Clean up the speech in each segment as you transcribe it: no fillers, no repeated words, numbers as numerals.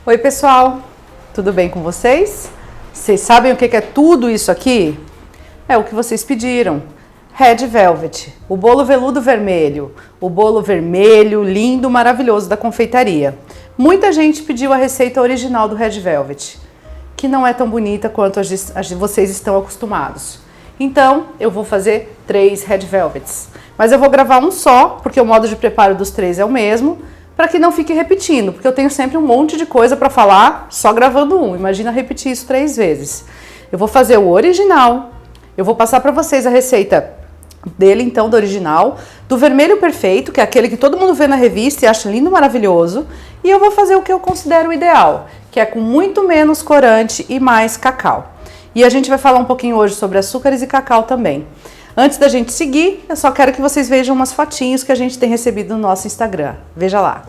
Oi pessoal, tudo bem com vocês? Vocês sabem o que é tudo isso aqui? É o que vocês pediram. Red Velvet, o bolo veludo vermelho, o bolo vermelho, lindo, maravilhoso da confeitaria. Muita gente pediu a receita original do Red Velvet, que não é tão bonita quanto vocês estão acostumados. Então, eu vou fazer 3 Red Velvets. Mas eu vou gravar um só, porque o modo de preparo dos 3 é o mesmo, para que não fique repetindo, porque eu tenho sempre um monte de coisa para falar só gravando um. Imagina repetir isso 3 vezes. Eu vou fazer o original, eu vou passar para vocês a receita dele, então, do original, do vermelho perfeito, que é aquele que todo mundo vê na revista e acha lindo, maravilhoso, e eu vou fazer o que eu considero o ideal, que é com muito menos corante e mais cacau. E a gente vai falar um pouquinho hoje sobre açúcares e cacau também. Antes da gente seguir, eu só quero que vocês vejam umas fotinhos que a gente tem recebido no nosso Instagram. Veja lá.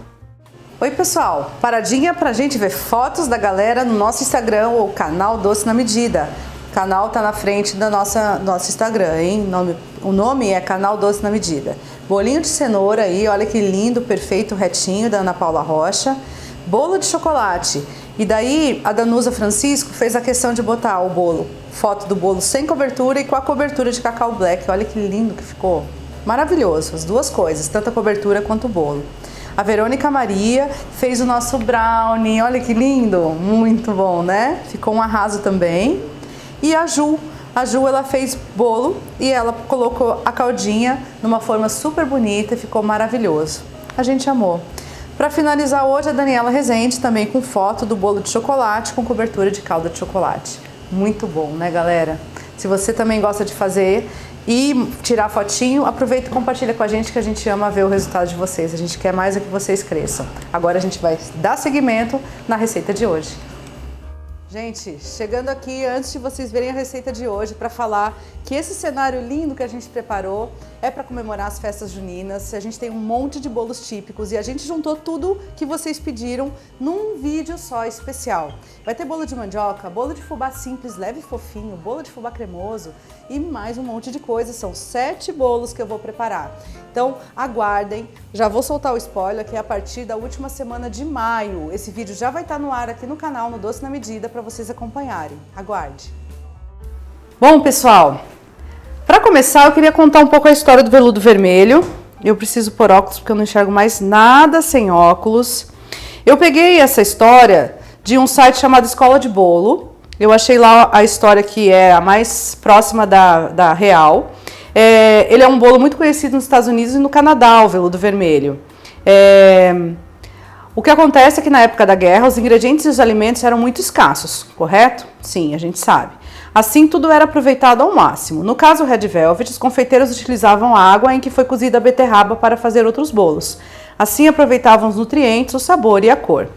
Oi pessoal, paradinha pra gente ver fotos da galera no nosso Instagram, ou canal Doce na Medida. O canal tá na frente do nosso Instagram, hein? O nome é Canal Doce na Medida. Bolinho de cenoura aí, olha que lindo, perfeito, retinho, da Ana Paula Rocha. Bolo de chocolate. E daí a Danusa Francisco fez a questão de botar o bolo, foto do bolo sem cobertura e com a cobertura de cacau black. Olha que lindo que ficou. Maravilhoso, as duas coisas, tanto a cobertura quanto o bolo. A Verônica Maria fez o nosso brownie, olha que lindo, muito bom, né? Ficou um arraso também. E a Ju ela fez bolo e ela colocou a caldinha numa forma super bonita e ficou maravilhoso. A gente amou. Para finalizar hoje, a Daniela Rezende também com foto do bolo de chocolate com cobertura de calda de chocolate. Muito bom, né, galera? Se você também gosta de fazer e tirar fotinho, aproveita e compartilha com a gente, que a gente ama ver o resultado de vocês. A gente quer mais é que vocês cresçam. Agora a gente vai dar seguimento na receita de hoje. Gente, chegando aqui antes de vocês verem a receita de hoje para falar que esse cenário lindo que a gente preparou é para comemorar as festas juninas. A gente tem um monte de bolos típicos e a gente juntou tudo que vocês pediram num vídeo só especial. Vai ter bolo de mandioca, bolo de fubá simples, leve e fofinho, bolo de fubá cremoso e mais um monte de coisa. São 7 bolos que eu vou preparar. Então aguardem, já vou soltar o spoiler que é a partir da última semana de maio. Esse vídeo já vai estar no ar aqui no canal, no Doce na Medida, para vocês acompanharem. Aguarde! Bom, pessoal, para começar eu queria contar um pouco a história do veludo vermelho. Eu preciso pôr óculos porque eu não enxergo mais nada sem óculos. Eu peguei essa história de um site chamado Escola de Bolo. Eu achei lá a história que é a mais próxima da real. Ele é um bolo muito conhecido nos Estados Unidos e no Canadá, o veludo vermelho. O que acontece é que na época da guerra os ingredientes e os alimentos eram muito escassos, correto? Sim, a gente sabe. Assim, tudo era aproveitado ao máximo. No caso Red Velvet, os confeiteiros utilizavam a água em que foi cozida a beterraba para fazer outros bolos. Assim, aproveitavam os nutrientes, o sabor e a cor.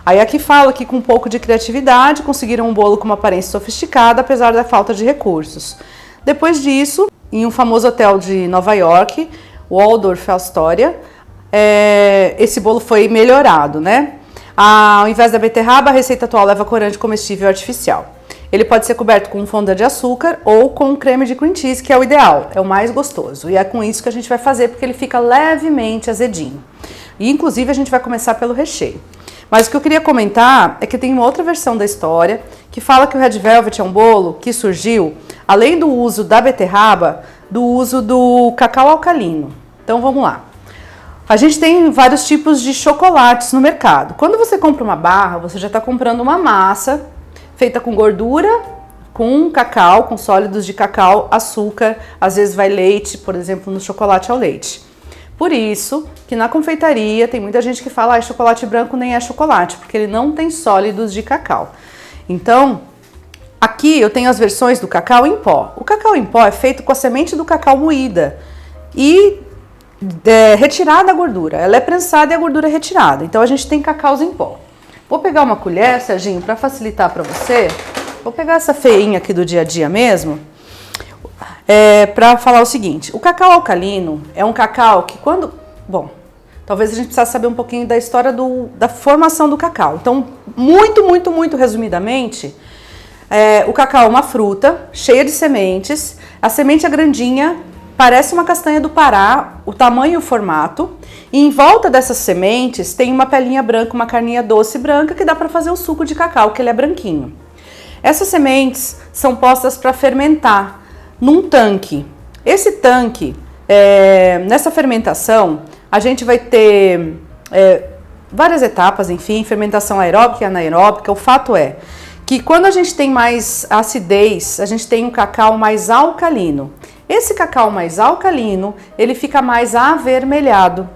Aí aqui fala que com um pouco de criatividade conseguiram um bolo com uma aparência sofisticada, apesar da falta de recursos. Depois disso, em um famoso hotel de Nova York, Waldorf Astoria, esse bolo foi melhorado, né? Ao invés da beterraba, a receita atual leva corante comestível artificial. Ele pode ser coberto com fondant de açúcar ou com creme de cream cheese, que é o ideal, é o mais gostoso. E é com isso que a gente vai fazer, porque ele fica levemente azedinho. E inclusive a gente vai começar pelo recheio. Mas o que eu queria comentar é que tem uma outra versão da história que fala que o Red Velvet é um bolo que surgiu, além do uso da beterraba, do uso do cacau alcalino. Então vamos lá. A gente tem vários tipos de chocolates no mercado. Quando você compra uma barra, você já está comprando uma massa feita com gordura, com cacau, com sólidos de cacau, açúcar, às vezes vai leite, por exemplo, no chocolate ao leite. Por isso que na confeitaria tem muita gente que fala que chocolate branco nem é chocolate, porque ele não tem sólidos de cacau. Então, aqui eu tenho as versões do cacau em pó. O cacau em pó é feito com a semente do cacau moída e retirada a gordura. Ela é prensada e a gordura é retirada. Então a gente tem cacaus em pó. Vou pegar uma colher, Serginho, para facilitar para você. Vou pegar essa feinha aqui do dia a dia mesmo, para falar o seguinte. O cacau alcalino é um cacau que quando... Bom, talvez a gente precisasse saber um pouquinho da história da formação do cacau. Então, muito resumidamente, o cacau é uma fruta cheia de sementes. A semente é grandinha, parece uma castanha do Pará, o tamanho e o formato, e em volta dessas sementes tem uma pelinha branca, uma carninha doce branca que dá para fazer o suco de cacau, que ele é branquinho. Essas sementes são postas para fermentar num tanque. Esse tanque, nessa fermentação, a gente vai ter várias etapas, enfim, fermentação aeróbica e anaeróbica. O fato é que quando a gente tem mais acidez, a gente tem um cacau mais alcalino. Esse cacau mais alcalino, ele fica mais avermelhado.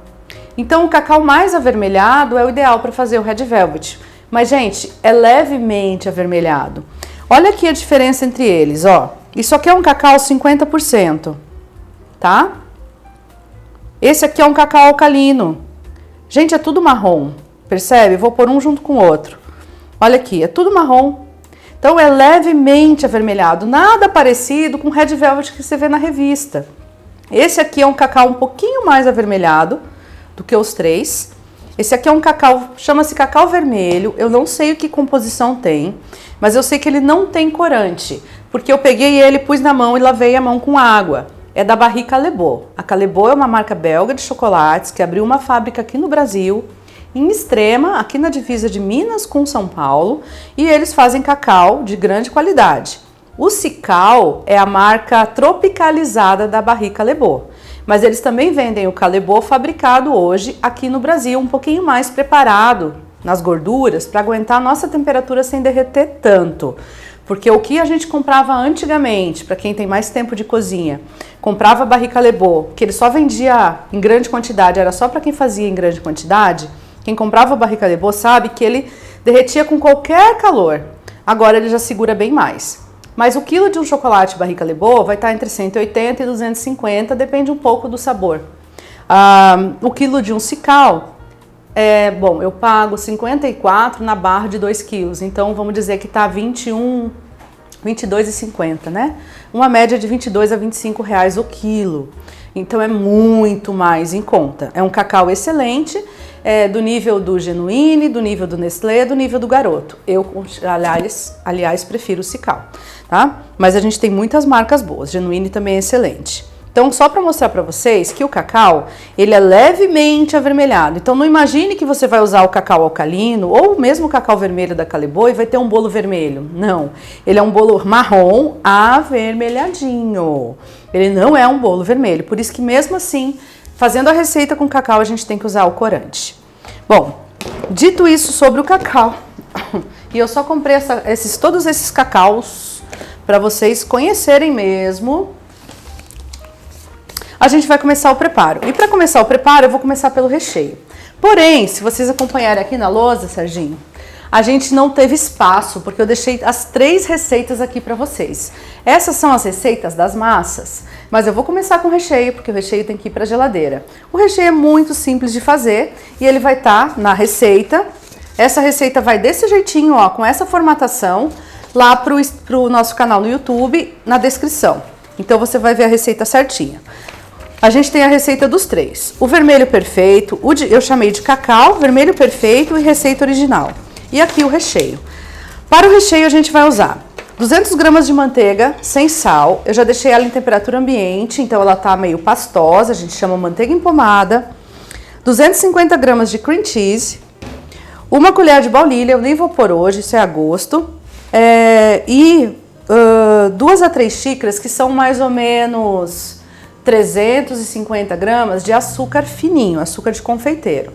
Então, o cacau mais avermelhado é o ideal para fazer o Red Velvet. Mas, gente, é levemente avermelhado. Olha aqui a diferença entre eles, ó. Isso aqui é um cacau 50%, tá? Esse aqui é um cacau alcalino. Gente, é tudo marrom, percebe? Vou pôr um junto com o outro. Olha aqui, é tudo marrom. Então, é levemente avermelhado, nada parecido com o Red Velvet que você vê na revista. Esse aqui é um cacau um pouquinho mais avermelhado do que os três. Esse aqui é um cacau, chama-se cacau vermelho. Eu não sei o que composição tem, mas eu sei que ele não tem corante, porque eu peguei ele, pus na mão e lavei a mão com água. É da Barry Callebaut. A Callebaut é uma marca belga de chocolates que abriu uma fábrica aqui no Brasil, em Extrema, aqui na divisa de Minas com São Paulo, e eles fazem cacau de grande qualidade. O Cical é a marca tropicalizada da Barry Callebaut, mas eles também vendem o Callebaut fabricado hoje aqui no Brasil, um pouquinho mais preparado nas gorduras para aguentar a nossa temperatura sem derreter tanto. Porque o que a gente comprava antigamente, para quem tem mais tempo de cozinha, comprava Barry Callebaut, que ele só vendia em grande quantidade, era só para quem fazia em grande quantidade. Quem comprava o Barry Callebaut sabe que ele derretia com qualquer calor. Agora ele já segura bem mais. Mas o quilo de um chocolate Barry Callebaut vai estar entre 180 e 250, depende um pouco do sabor. O quilo de um Cical, bom, eu pago 54 na barra de 2 quilos. Então vamos dizer que está 22,50, né? Uma média de 22 a 25 reais o quilo. Então é muito mais em conta. É um cacau excelente, do nível do Genuine, do nível do Nestlé, do nível do Garoto. Eu, aliás, prefiro o Cical, tá? Mas a gente tem muitas marcas boas. Genuine também é excelente. Então, só para mostrar para vocês que o cacau, ele é levemente avermelhado. Então, não imagine que você vai usar o cacau alcalino ou mesmo o cacau vermelho da Callebaut e vai ter um bolo vermelho. Não, ele é um bolo marrom avermelhadinho. Ele não é um bolo vermelho, por isso que mesmo assim, fazendo a receita com cacau, a gente tem que usar o corante. Bom, dito isso sobre o cacau, e eu só comprei todos esses cacaus para vocês conhecerem mesmo. A gente vai começar o preparo. E para começar o preparo, eu vou começar pelo recheio. Porém, se vocês acompanharem aqui na lousa, Serginho, a gente não teve espaço, porque eu deixei as 3 receitas aqui para vocês. Essas são as receitas das massas, mas eu vou começar com o recheio, porque o recheio tem que ir para a geladeira. O recheio é muito simples de fazer e ele vai estar na receita. Essa receita vai desse jeitinho, ó, com essa formatação, lá pro nosso canal no YouTube, na descrição. Então você vai ver a receita certinha. A gente tem a receita dos 3. O vermelho perfeito, eu chamei de cacau, vermelho perfeito e receita original. E aqui o recheio. Para o recheio a gente vai usar 200 gramas de manteiga sem sal. Eu já deixei ela em temperatura ambiente, então ela tá meio pastosa, a gente chama manteiga empomada. 250 gramas de cream cheese. Uma colher de baunilha, eu nem vou pôr hoje, isso é a gosto. 2 a 3 xícaras, que são mais ou menos 350 gramas de açúcar fininho, açúcar de confeiteiro.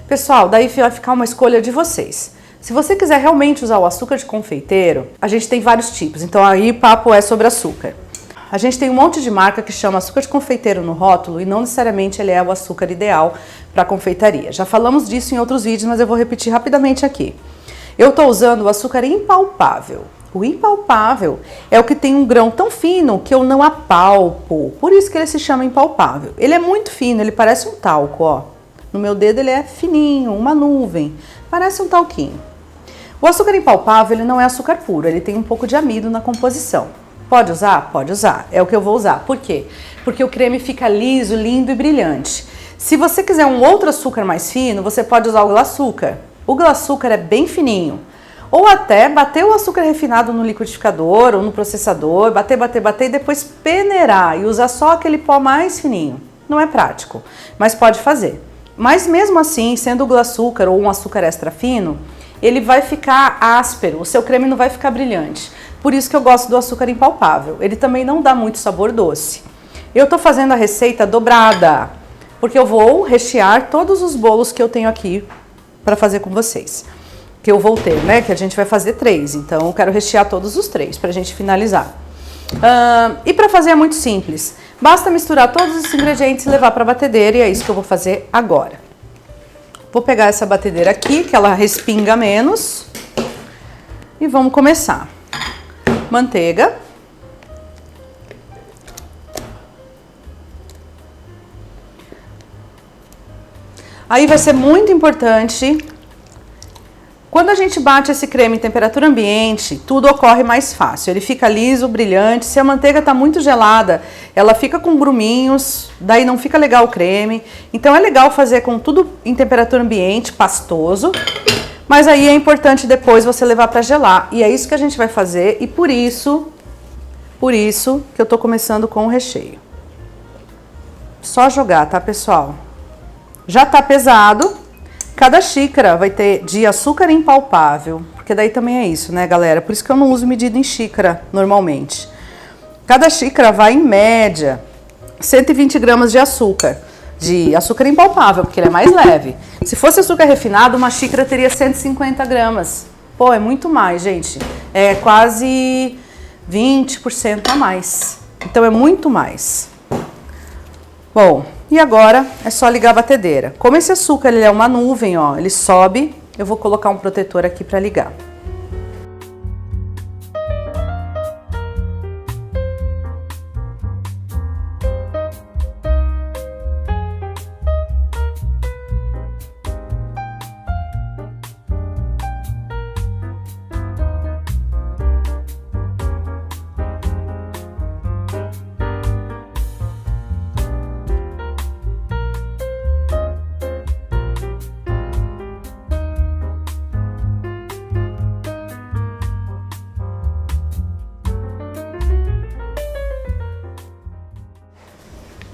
Pessoal, daí vai ficar uma escolha de vocês. Se você quiser realmente usar o açúcar de confeiteiro, a gente tem vários tipos, então aí o papo é sobre açúcar. A gente tem um monte de marca que chama açúcar de confeiteiro no rótulo e não necessariamente ele é o açúcar ideal para confeitaria. Já falamos disso em outros vídeos, mas eu vou repetir rapidamente aqui. Eu estou usando o açúcar impalpável. O impalpável é o que tem um grão tão fino que eu não apalpo, por isso que ele se chama impalpável. Ele é muito fino, ele parece um talco, ó. No meu dedo ele é fininho, uma nuvem, parece um talquinho. O açúcar impalpável, ele não é açúcar puro, ele tem um pouco de amido na composição. Pode usar? Pode usar, é o que eu vou usar. Por quê? Porque o creme fica liso, lindo e brilhante. Se você quiser um outro açúcar mais fino, você pode usar o glaçúcar. O glaçúcar é bem fininho. Ou até bater o açúcar refinado no liquidificador ou no processador, bater e depois peneirar e usar só aquele pó mais fininho. Não é prático, mas pode fazer. Mas mesmo assim, sendo o glassucar ou um açúcar extra fino, ele vai ficar áspero, o seu creme não vai ficar brilhante. Por isso que eu gosto do açúcar impalpável. Ele também não dá muito sabor doce. Eu tô fazendo a receita dobrada, porque eu vou rechear todos os bolos que eu tenho aqui para fazer com vocês. Que eu vou ter, né? Que a gente vai fazer 3, então eu quero rechear todos os 3 pra gente finalizar. E para fazer é muito simples. Basta misturar todos os ingredientes e levar para a batedeira, e é isso que eu vou fazer agora. Vou pegar essa batedeira aqui, que ela respinga menos, e vamos começar. Manteiga. Aí vai ser muito importante, quando a gente bate esse creme em temperatura ambiente, tudo ocorre mais fácil. Ele fica liso, brilhante. Se a manteiga está muito gelada, ela fica com gruminhos, daí não fica legal o creme. Então é legal fazer com tudo em temperatura ambiente, pastoso. Mas aí é importante depois você levar para gelar. E é isso que a gente vai fazer, e por isso que eu tô começando com o recheio. Só jogar, tá, pessoal? Já tá pesado. Cada xícara vai ter de açúcar impalpável, porque daí também é isso, né, galera? Por isso que eu não uso medida em xícara normalmente. Cada xícara vai, em média, 120 gramas de açúcar impalpável, porque ele é mais leve. Se fosse açúcar refinado, uma xícara teria 150 gramas. Pô, é muito mais, gente. É quase 20% a mais. Então é muito mais. Bom, e agora é só ligar a batedeira. Como esse açúcar ele é uma nuvem, ó, ele sobe, eu vou colocar um protetor aqui para ligar.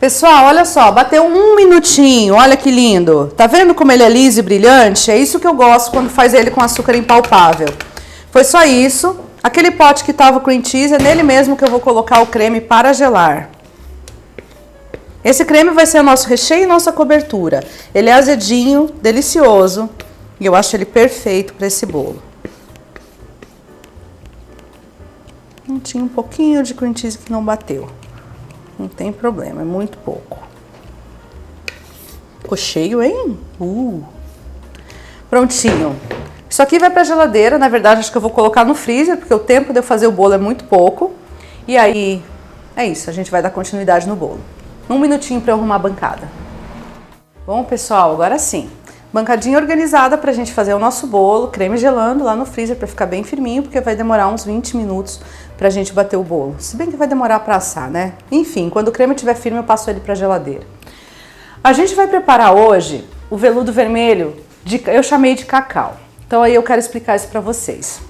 Pessoal, olha só, bateu 1 minutinho, olha que lindo. Tá vendo como ele é liso e brilhante? É isso que eu gosto quando faz ele com açúcar impalpável. Foi só isso. Aquele pote que tava o cream cheese, é nele mesmo que eu vou colocar o creme para gelar. Esse creme vai ser o nosso recheio e nossa cobertura. Ele é azedinho, delicioso, e eu acho ele perfeito para esse bolo. Tinha um pouquinho de cream cheese que não bateu. Não tem problema, é muito pouco. Ficou cheio, hein? Prontinho. Isso aqui vai pra geladeira, na verdade acho que eu vou colocar no freezer, porque o tempo de eu fazer o bolo é muito pouco. E aí, é isso, a gente vai dar continuidade no bolo. 1 minutinho pra eu arrumar a bancada. Bom, pessoal, agora sim. Bancadinha organizada pra gente fazer o nosso bolo, creme gelando lá no freezer pra ficar bem firminho, porque vai demorar uns 20 minutos pra gente bater o bolo. Se bem que vai demorar pra assar, né? Enfim, quando o creme estiver firme eu passo ele pra geladeira. A gente vai preparar hoje o veludo vermelho, eu chamei de cacau. Então aí eu quero explicar isso pra vocês.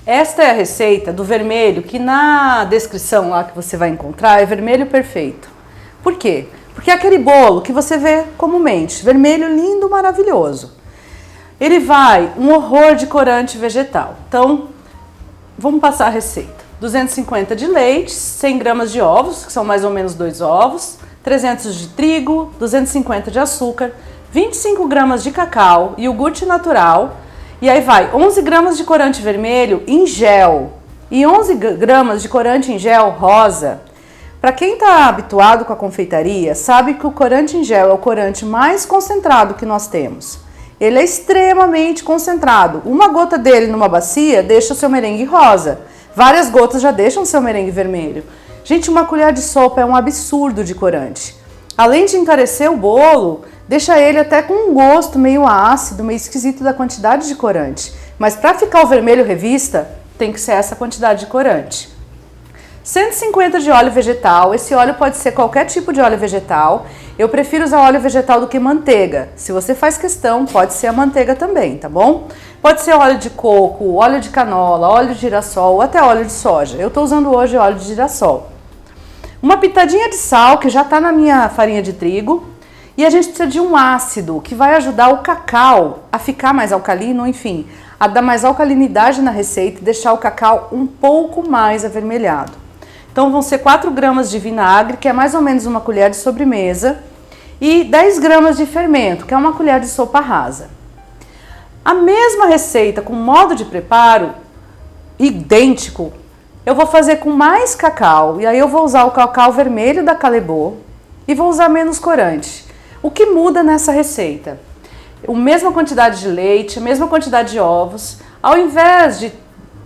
Esta é a receita do vermelho, que na descrição lá que você vai encontrar é vermelho perfeito. Por quê? Porque é aquele bolo que você vê comumente, vermelho lindo, maravilhoso. Ele vai um horror de corante vegetal. Então, vamos passar a receita. 250 de leite, 100 gramas de ovos, que são mais ou menos 2 ovos, 300 de trigo, 250 de açúcar, 25 gramas de cacau, iogurte natural, e aí vai 11 gramas de corante vermelho em gel e 11 gramas de corante em gel rosa. Para quem está habituado com a confeitaria, sabe que o corante em gel é o corante mais concentrado que nós temos. Ele é extremamente concentrado. Uma gota dele numa bacia deixa o seu merengue rosa. Várias gotas já deixam o seu merengue vermelho. Gente, uma colher de sopa é um absurdo de corante. Além de encarecer o bolo, deixa ele até com um gosto meio ácido, meio esquisito da quantidade de corante. Mas para ficar o vermelho revista, tem que ser essa quantidade de corante. 150 de óleo vegetal. Esse óleo pode ser qualquer tipo de óleo vegetal. Eu prefiro usar óleo vegetal do que manteiga. Se você faz questão, pode ser a manteiga também, tá bom? Pode ser óleo de coco, óleo de canola, óleo de girassol ou até óleo de soja. Eu tô usando hoje óleo de girassol. Uma pitadinha de sal, que já tá na minha farinha de trigo. E a gente precisa de um ácido, que vai ajudar o cacau a ficar mais alcalino, enfim, a dar mais alcalinidade na receita e deixar o cacau um pouco mais avermelhado. Então vão ser 4 gramas de vinagre, que é mais ou menos uma colher de sobremesa, e 10 gramas de fermento, que é uma colher de sopa rasa. A mesma receita com modo de preparo idêntico, eu vou fazer com mais cacau, e aí eu vou usar o cacau vermelho da Callebaut e vou usar menos corante. O que muda nessa receita? A mesma quantidade de leite, a mesma quantidade de ovos. Ao invés de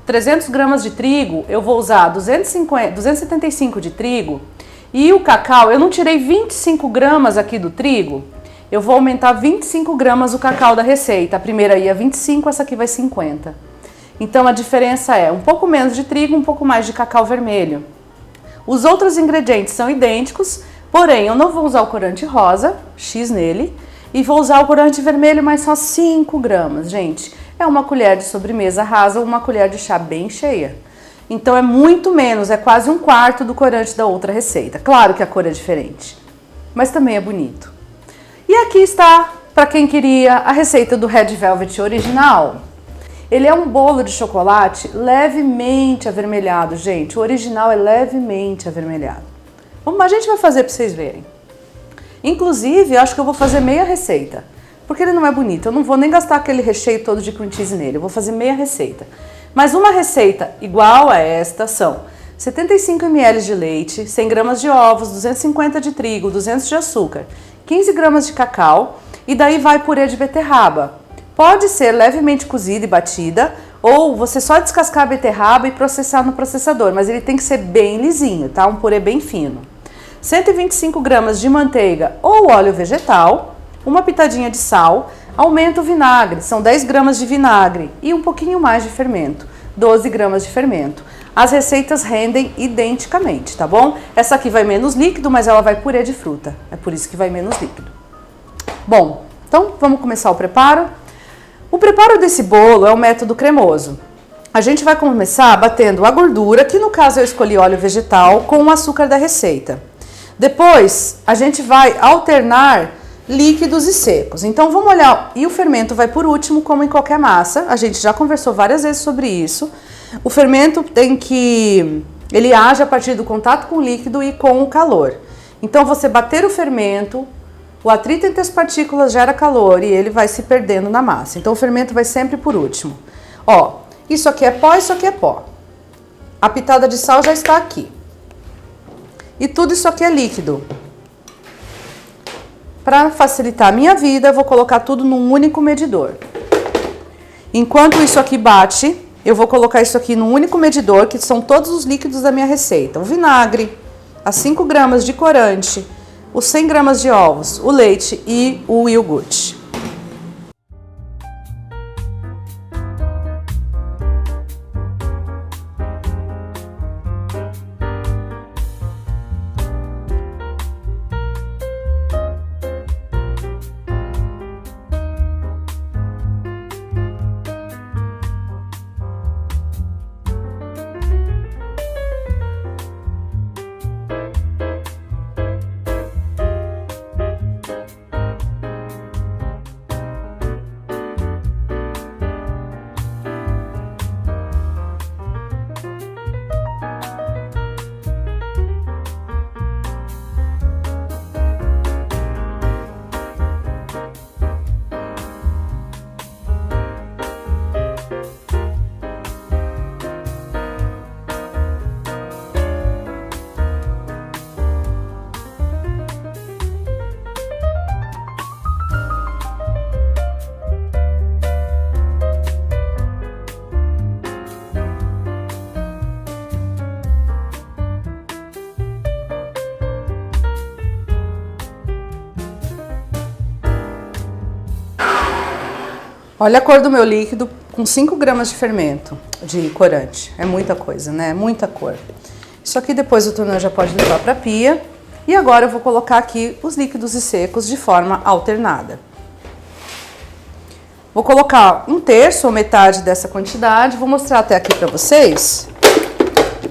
300 gramas de trigo, eu vou usar 275 de trigo. E o cacau, eu não tirei 25 gramas aqui do trigo, eu vou aumentar 25 gramas o cacau da receita. A primeira ia 25, essa aqui vai 50. Então a diferença é um pouco menos de trigo, um pouco mais de cacau vermelho. Os outros ingredientes são idênticos, porém eu não vou usar o corante rosa, X nele, e vou usar o corante vermelho, mas só 5 gramas, gente. É uma colher de sobremesa rasa ou uma colher de chá bem cheia. Então é muito menos, é quase um quarto do corante da outra receita. Claro que a cor é diferente, mas também é bonito. E aqui está, para quem queria, a receita do Red Velvet original. Ele é um bolo de chocolate levemente avermelhado, gente. O original é levemente avermelhado. A gente vai fazer para vocês verem. Inclusive, eu acho que eu vou fazer meia receita, porque ele não é bonito. Eu não vou nem gastar aquele recheio todo de cream cheese nele. Eu vou fazer meia receita. Mas uma receita igual a esta são 75 ml de leite, 100 gramas de ovos, 250 de trigo, 200 de açúcar, 15 gramas de cacau e daí vai purê de beterraba. Pode ser levemente cozida e batida ou você só descascar a beterraba e processar no processador, mas ele tem que ser bem lisinho, tá? Um purê bem fino. 125 gramas de manteiga ou óleo vegetal, uma pitadinha de sal, aumenta o vinagre, são 10 gramas de vinagre e um pouquinho mais de fermento, 12 gramas de fermento. As receitas rendem identicamente, tá bom? Essa aqui vai menos líquido, mas ela vai purê de fruta, é por isso que vai menos líquido. Bom, então vamos começar o preparo. O preparo desse bolo é o método cremoso. A gente vai começar batendo a gordura, que no caso eu escolhi óleo vegetal, com o açúcar da receita. Depois, a gente vai alternar líquidos e secos. Então, vamos olhar. E o fermento vai por último, como em qualquer massa. A gente já conversou várias vezes sobre isso. O fermento ele age a partir do contato com o líquido e com o calor. Então, você bater o fermento, o atrito entre as partículas gera calor e ele vai se perdendo na massa. Então, o fermento vai sempre por último. Ó, isso aqui é pó, isso aqui é pó. A pitada de sal já está aqui. E tudo isso aqui é líquido. Para facilitar a minha vida, eu vou colocar tudo num único medidor. Enquanto isso aqui bate, eu vou colocar isso aqui num único medidor, que são todos os líquidos da minha receita. O vinagre, as 5 gramas de corante, os 100 gramas de ovos, o leite e o iogurte. Olha a cor do meu líquido com 5 gramas de fermento, de corante. É muita coisa, né? É muita cor. Isso aqui depois o Turnã já pode levar para a pia. E agora eu vou colocar aqui os líquidos e secos de forma alternada. Vou colocar 1/3 ou metade dessa quantidade, vou mostrar até aqui para vocês.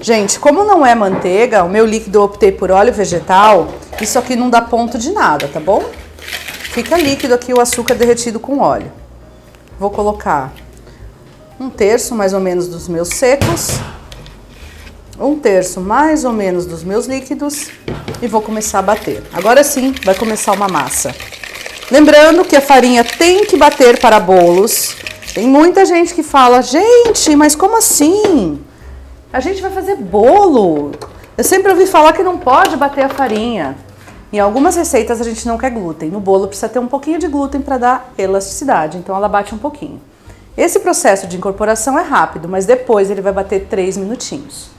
Gente, como não é manteiga, o meu líquido eu optei por óleo vegetal, isso aqui não dá ponto de nada, tá bom? Fica líquido aqui o açúcar derretido com óleo. Vou colocar 1/3 mais ou menos dos meus secos, 1/3 mais ou menos dos meus líquidos e vou começar a bater. Agora sim, vai começar uma massa. Lembrando que a farinha tem que bater para bolos. Tem muita gente que fala, gente, mas como assim? A gente vai fazer bolo. Eu sempre ouvi falar que não pode bater a farinha. Em algumas receitas a gente não quer glúten. No bolo precisa ter um pouquinho de glúten para dar elasticidade, então ela bate um pouquinho. Esse processo de incorporação é rápido, mas depois ele vai bater 3 minutinhos.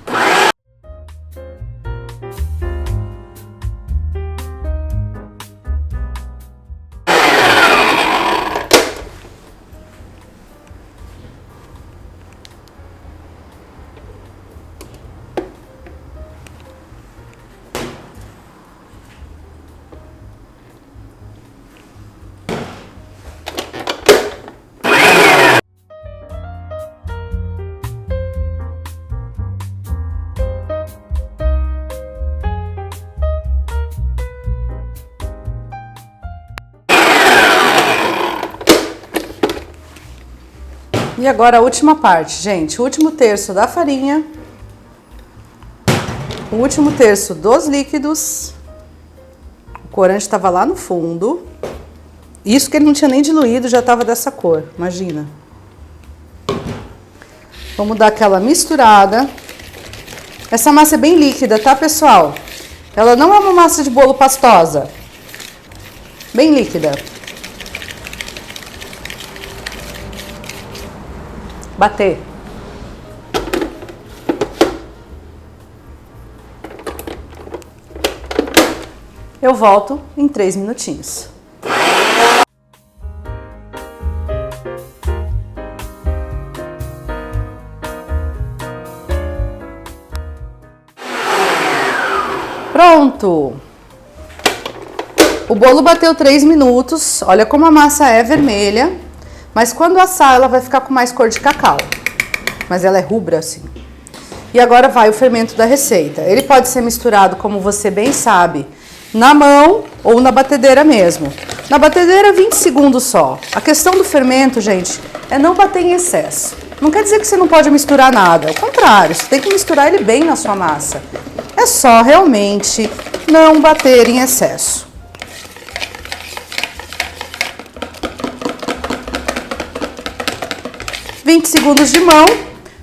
E agora a última parte, gente, o último terço da farinha, o último terço dos líquidos, o corante estava lá no fundo, isso que ele não tinha nem diluído, já estava dessa cor, imagina. Vamos dar aquela misturada. Essa massa é bem líquida, tá, pessoal? Ela não é uma massa de bolo pastosa, bem líquida. Bater. Eu volto em 3 minutinhos. Pronto! O bolo bateu 3 minutos. Olha como a massa é vermelha. Mas quando assar, ela vai ficar com mais cor de cacau. Mas ela é rubra assim. E agora vai o fermento da receita. Ele pode ser misturado, como você bem sabe, na mão ou na batedeira mesmo. Na batedeira, 20 segundos só. A questão do fermento, gente, é não bater em excesso. Não quer dizer que você não pode misturar nada. Ao contrário, você tem que misturar ele bem na sua massa. É só realmente não bater em excesso. (20 segundos de mão),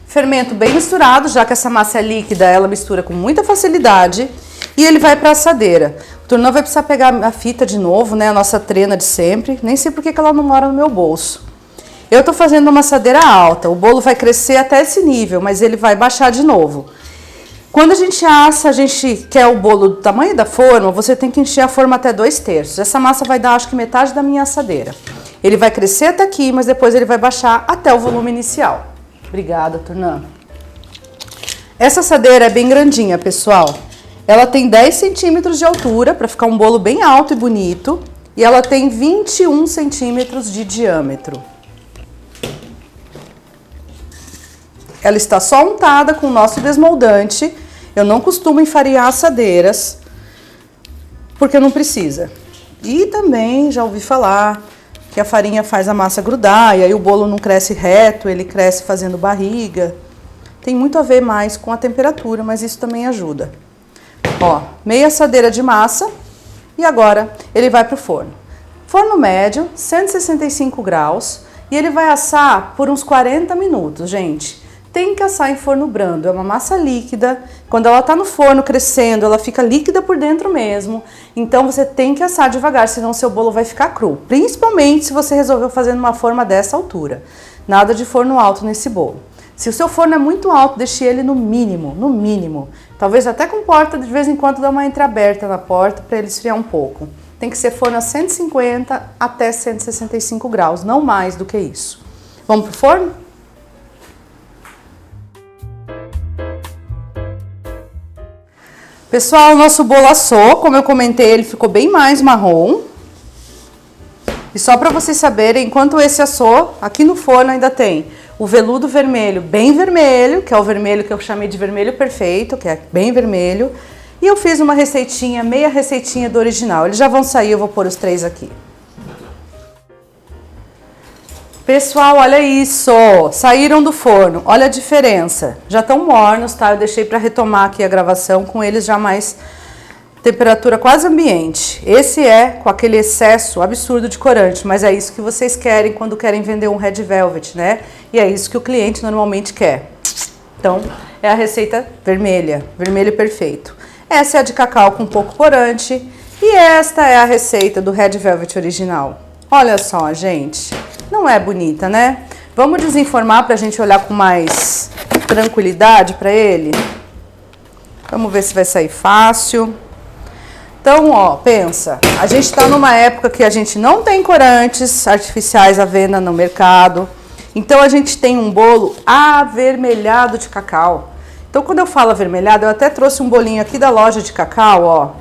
fermento bem misturado, já que essa massa é líquida, ela mistura com muita facilidade e ele vai para a assadeira. O Turnã vai precisar pegar a fita de novo, né, a nossa trena de sempre, nem sei porque que ela não mora no meu bolso. Eu tô fazendo uma assadeira alta, o bolo vai crescer até esse nível, mas ele vai baixar de novo. Quando a gente assa, a gente quer o bolo do tamanho da forma, você tem que encher a forma até 2/3. Essa massa vai dar, acho que metade da minha assadeira. Ele vai crescer até aqui, mas depois ele vai baixar até o volume inicial. Obrigada, Turnã. Essa assadeira é bem grandinha, pessoal. Ela tem 10 centímetros de altura, para ficar um bolo bem alto e bonito. E ela tem 21 centímetros de diâmetro. Ela está só untada com o nosso desmoldante. Eu não costumo enfarinhar assadeiras, porque não precisa. E também já ouvi falar que a farinha faz a massa grudar, e aí o bolo não cresce reto, ele cresce fazendo barriga. Tem muito a ver mais com a temperatura, mas isso também ajuda. Ó, meia assadeira de massa, e agora ele vai para o forno. Forno médio, 165 graus, e ele vai assar por uns 40 minutos, gente. Tem que assar em forno brando, é uma massa líquida. Quando ela tá no forno crescendo, ela fica líquida por dentro mesmo. Então você tem que assar devagar, senão seu bolo vai ficar cru. Principalmente se você resolveu fazer numa forma dessa altura. Nada de forno alto nesse bolo. Se o seu forno é muito alto, deixe ele no mínimo, no mínimo. Talvez até com porta, de vez em quando dá uma entreaberta na porta para ele esfriar um pouco. Tem que ser forno a 150 até 165 graus, não mais do que isso. Vamos pro forno? Pessoal, o nosso bolo assou, como eu comentei, ele ficou bem mais marrom. E só para vocês saberem, enquanto esse assou, aqui no forno ainda tem o veludo vermelho, bem vermelho, que é o vermelho que eu chamei de vermelho perfeito, que é bem vermelho. E eu fiz uma receitinha, meia receitinha do original. Eles já vão sair, eu vou pôr os 3 aqui. Pessoal, olha isso! Saíram do forno, olha a diferença. Já estão mornos, tá? Eu deixei para retomar aqui a gravação com eles já mais temperatura quase ambiente. Esse é com aquele excesso absurdo de corante, mas é isso que vocês querem quando querem vender um Red Velvet, né? E é isso que o cliente normalmente quer. Então, é a receita vermelha, vermelho perfeito. Essa é a de cacau com pouco corante e esta é a receita do Red Velvet original. Olha só, gente. Não é bonita, né? Vamos desenformar para a gente olhar com mais tranquilidade para ele? Vamos ver se vai sair fácil. Então, ó, pensa. A gente está numa época que a gente não tem corantes artificiais à venda no mercado. Então, a gente tem um bolo avermelhado de cacau. Então, quando eu falo avermelhado, eu até trouxe um bolinho aqui da loja de cacau, ó,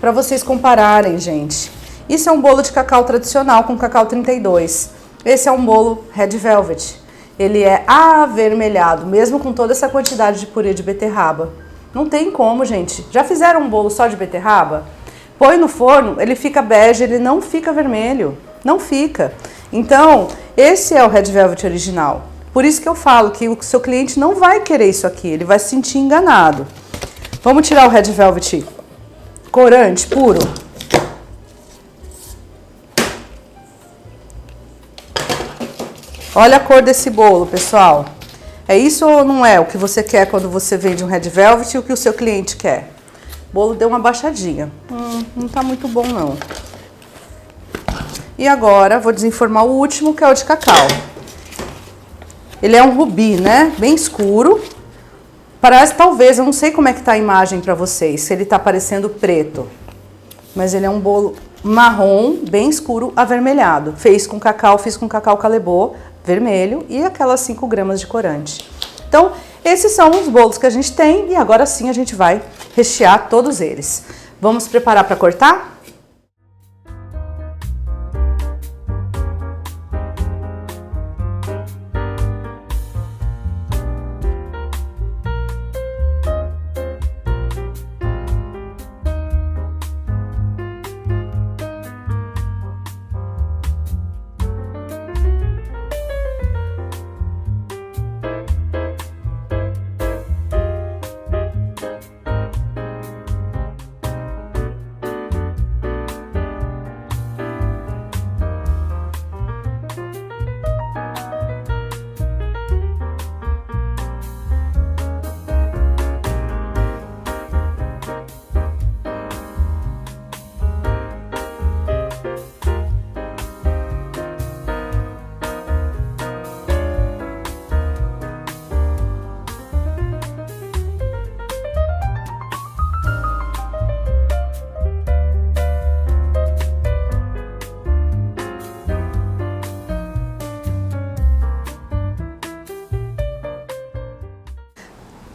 para vocês compararem, gente. Isso é um bolo de cacau tradicional com cacau 32. Esse é um bolo Red Velvet. Ele é avermelhado, mesmo com toda essa quantidade de purê de beterraba. Não tem como, gente. Já fizeram um bolo só de beterraba? Põe no forno, ele fica bege, ele não fica vermelho. Não fica. Então, esse é o Red Velvet original. Por isso que eu falo que o seu cliente não vai querer isso aqui, ele vai se sentir enganado. Vamos tirar o Red Velvet corante puro? Olha a cor desse bolo, pessoal. É isso ou não é o que você quer quando você vende um Red Velvet e o que o seu cliente quer? O bolo deu uma baixadinha. Não tá muito bom, não. E agora, vou desenformar o último, que é o de cacau. Ele é um rubi, né? Bem escuro. Parece, talvez, eu não sei como é que tá a imagem pra vocês, se ele tá parecendo preto. Mas ele é um bolo marrom, bem escuro, avermelhado. Fiz com cacau calebô, vermelho e aquelas 5 gramas de corante. Então, esses são os bolos que a gente tem e agora sim a gente vai rechear todos eles. Vamos preparar para cortar?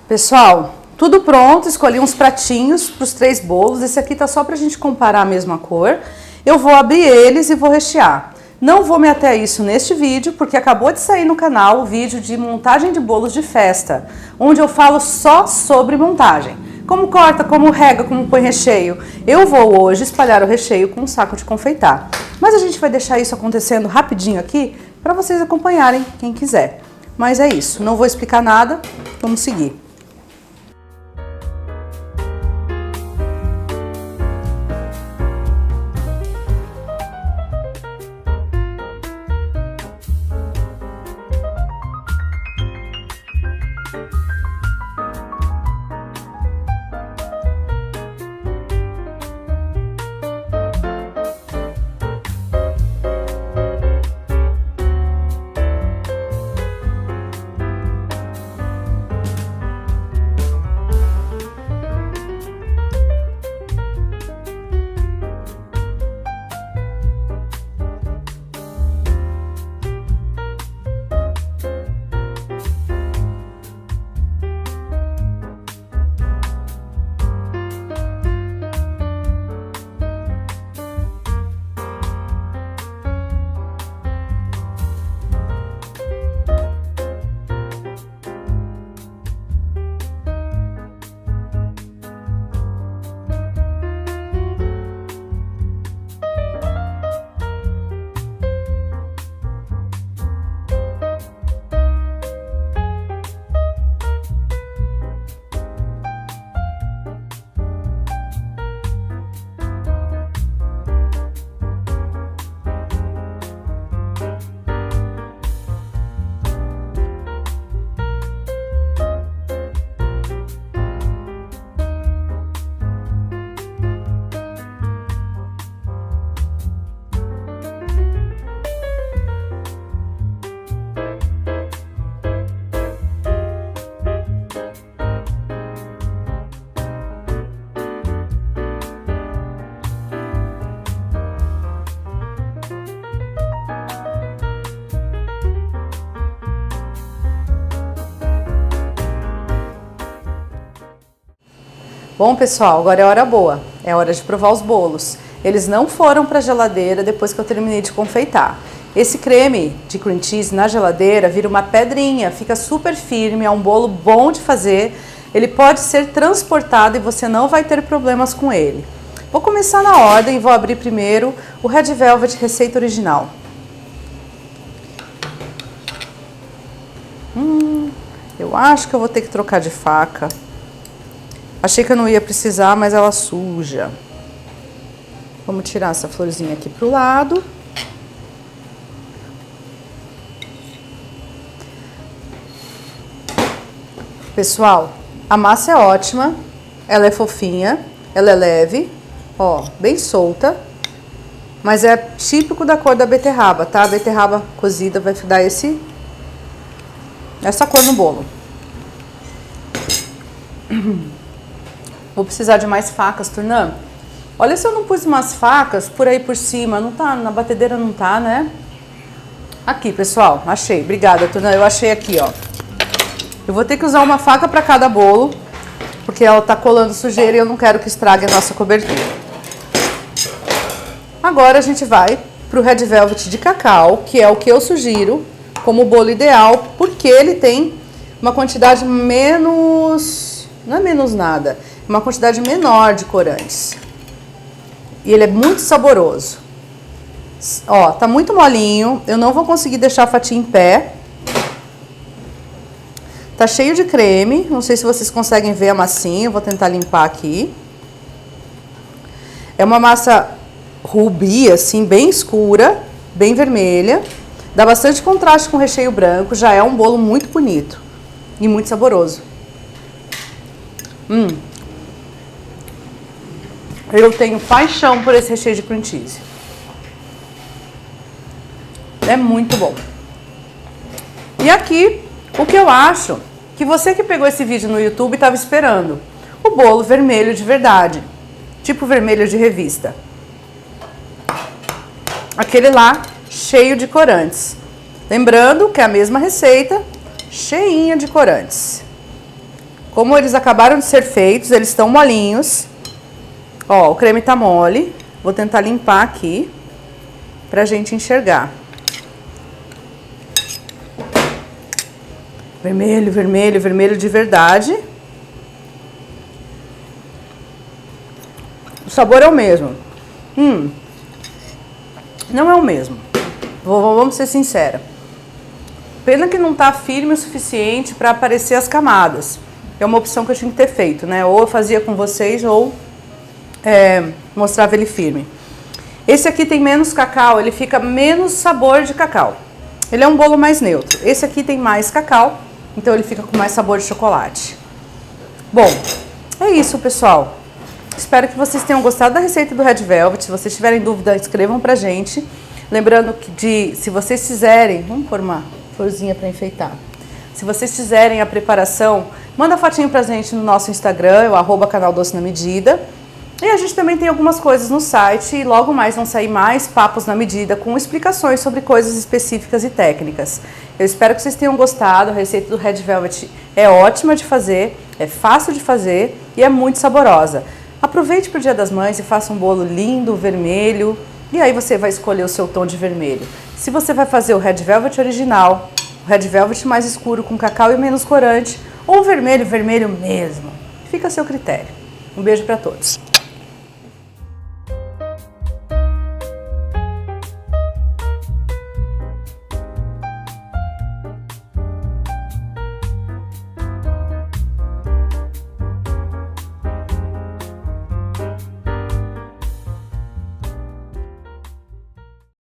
Pessoal, tudo pronto, escolhi uns pratinhos para os 3 bolos. Esse aqui tá só pra gente comparar a mesma cor. Eu vou abrir eles e vou rechear. Não vou me ater a isso neste vídeo, porque acabou de sair no canal o vídeo de montagem de bolos de festa, onde eu falo só sobre montagem. Como corta, como rega, como põe recheio. Eu vou hoje espalhar o recheio com um saco de confeitar. Mas a gente vai deixar isso acontecendo rapidinho aqui, para vocês acompanharem, quem quiser. Mas é isso, não vou explicar nada, vamos seguir. Bom, pessoal, agora é hora boa. É hora de provar os bolos. Eles não foram para a geladeira depois que eu terminei de confeitar. Esse creme de cream cheese na geladeira vira uma pedrinha, fica super firme, é um bolo bom de fazer. Ele pode ser transportado e você não vai ter problemas com ele. Vou começar na ordem e vou abrir primeiro o Red Velvet receita original. Eu acho que eu vou ter que trocar de faca. Achei que eu não ia precisar, mas ela suja. Vamos tirar essa florzinha aqui pro lado. Pessoal, a massa é ótima, ela é fofinha, ela é leve, ó, bem solta, mas é típico da cor da beterraba, tá? A beterraba cozida vai dar essa cor no bolo. Vou precisar de mais facas, Turnã. Olha se eu não pus umas facas por aí por cima, não tá, na batedeira não tá, né? Aqui, pessoal, achei, obrigada, Turnã, eu achei aqui, ó. Eu vou ter que usar uma faca para cada bolo, porque ela tá colando sujeira e eu não quero que estrague a nossa cobertura. Agora a gente vai pro Red Velvet de cacau, que é o que eu sugiro como bolo ideal, porque ele tem uma quantidade menos, não é menos nada, uma quantidade menor de corantes. E ele é muito saboroso. Ó, tá muito molinho, eu não vou conseguir deixar a fatia em pé. Tá cheio de creme, não sei se vocês conseguem ver a massinha, eu vou tentar limpar aqui. É uma massa rubi, assim, bem escura, bem vermelha. Dá bastante contraste com o recheio branco, já é um bolo muito bonito e muito saboroso. Eu tenho paixão por esse recheio de cream cheese. É muito bom. E aqui, o que eu acho que você que pegou esse vídeo no YouTube estava esperando. O bolo vermelho de verdade. Tipo vermelho de revista. Aquele lá, cheio de corantes. Lembrando que é a mesma receita, cheinha de corantes. Como eles acabaram de ser feitos, eles estão molinhos. Ó, o creme tá mole. Vou tentar limpar aqui pra gente enxergar. Vermelho, vermelho, vermelho de verdade. O sabor é o mesmo. Não é o mesmo. Vamos ser sinceros. Pena que não tá firme o suficiente para aparecer as camadas. É uma opção que eu tinha que ter feito, né? Ou eu fazia com vocês ou mostrava ele firme. Esse aqui tem menos cacau, ele fica menos sabor de cacau. Ele é um bolo mais neutro. Esse aqui tem mais cacau, então ele fica com mais sabor de chocolate. Bom, é isso, pessoal. Espero que vocês tenham gostado da receita do Red Velvet. Se vocês tiverem dúvida, escrevam pra gente. Lembrando que se vocês fizerem... Vamos pôr uma florzinha para enfeitar. Se vocês fizerem a preparação, manda fotinho pra gente no nosso Instagram, o @canal Doce na Medida. E a gente também tem algumas coisas no site e logo mais vão sair mais papos na medida com explicações sobre coisas específicas e técnicas. Eu espero que vocês tenham gostado. A receita do Red Velvet é ótima de fazer, é fácil de fazer e é muito saborosa. Aproveite para o Dia das Mães e faça um bolo lindo, vermelho, e aí você vai escolher o seu tom de vermelho. Se você vai fazer o Red Velvet original, o Red Velvet mais escuro com cacau e menos corante, ou o vermelho, vermelho mesmo, fica a seu critério. Um beijo para todos.